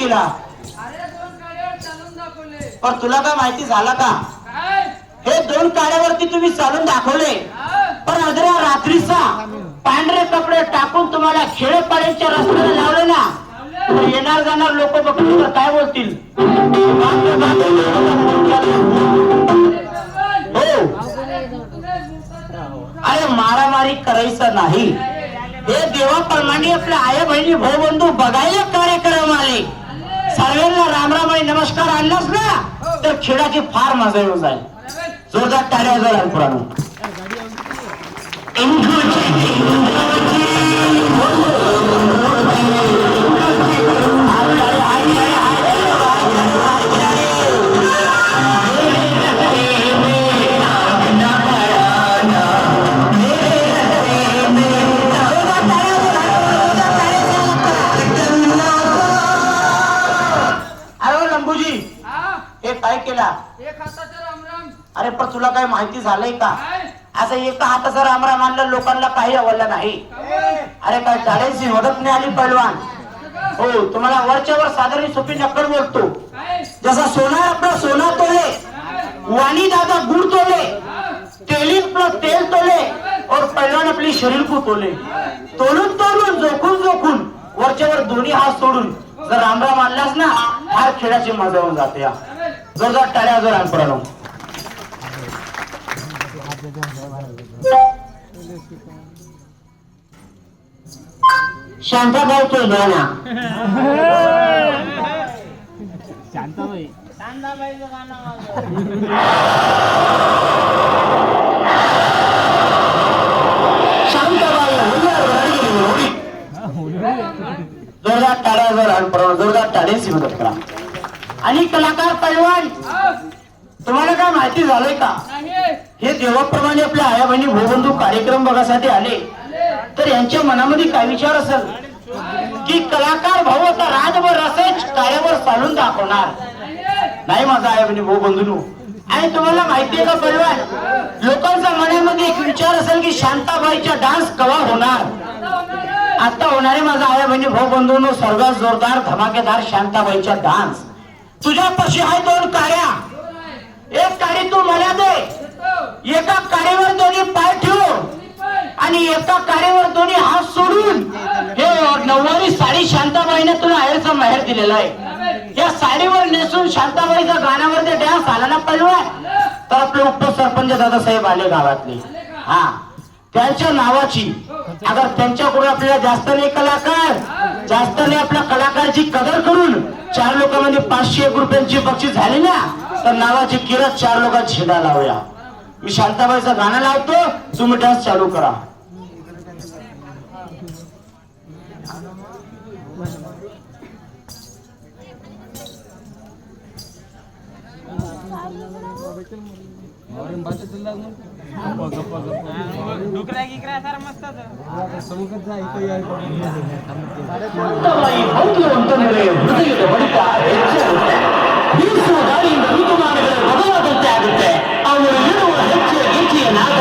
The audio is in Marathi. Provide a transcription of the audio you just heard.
केला? पण तुला काय माहिती झाला का? हे 2 काड्यावरती तुम्ही चालून दाखवले, पण अजरा रात्रीचा पांढरे कपडे टाकून तुम्हाला खेडेपाड्याच्या रस्त्याला लावले ना, तर येणार जाणार लोक बघतील तर काय बोलतील? हो, अरे मारामारी करायचं नाही. हे देवाप्रमाणे आपल्या आया बहिणी भाऊ बंधू बघायला कार्यक्रम आले. सर्वांना रामराम आणि नमस्कार आणलास ना तर खेळाची फार मजा येऊन जाईल. जोरदार टाळ्या वाजवा पुराणो. काय केला? अरे पण तुला काय माहिती झालंय का? असं एका हाताचा रामराम आणलं लोकांना काही आवडलं नाही. अरे काय टाळ्यांची मदत नाही आली पैलवान. हो, तुम्हाला वरच्या वर साधारण सोपी नक्कड बोलतो. जसा सोना आपला सोना तोले, वाणी दादा गुड़ तोले, तेलीन प्लस तेल तोले और पैलवान आपली शरीर को तोले. तोलून तोलून जोखून जोखून वरच्या वर दोन्ही हात सोडून जर रामराम आणलास ना, फार खेळाची मजा होऊन जाते. या जोरदार टाळ्या वाजवा रामपुराणो. शांताबाई तो गाणं शांताबाई जोरदार टाळ्या वाजवा रामपुराणो. जोरदार टाळ्यांची मदत करा. आणि कलाकार पैलवान, तुम्हाला काय माहिती झालंय का? हे देवाप्रमाणे आपल्या आया बहिणी भाऊ बंधू कार्यक्रम बघासाठी आले, तर यांच्या मनामध्ये काय विचार असेल की कलाकार भाऊ आता राजभर असेच कार्यावर चालून दाखवणार नाही माझा आया बहिणी भाऊ बंधू. आणि तुम्हाला माहितीये का पैलवान, लोकांच्या मनामध्ये एक विचार असेल की शांताबाईचा डान्स केव्हा होणार? आता होणारे माझा आया बहिणी भाऊ बंधूंनो, सर्वात जोरदार धमाकेदार शांताबाईचा डान्स. तुझ्यापाशी आहे 2 काड्या. एक काडी तू मला दे. एका काडीवर दोन्ही पाय ठेव आणि एका काडीवर दोन्ही हात सोडून हे नऊवारी साडी शांताबाईने तुला आहेरचा मेहर दिलेला आहे. या साडीवर नेसून शांताबाईचा गाण्यावर डान्स आला ना पैलवान, तर आपले उपसरपंच दादासाहेब आले गावातले. हा, त्यांच्या नावाची अगर त्यांच्याकडून आपल्याला जास्त नाही कलाकार, जास्त नाही आपल्या कलाकाराची कदर करून 4 लोकांमध्ये 501 रुपयांची बक्षीस झाली ना, तर नावाची किरत 4 लोकांची छेडा लावूया. मी शांताबाईचं गाणं लावतो, तुम्ही डान्स चालू करा. ಆಗುತ್ತೆ. ಅವರು ಇರುವ ಹೆಜ್ಜೆ ನಾದ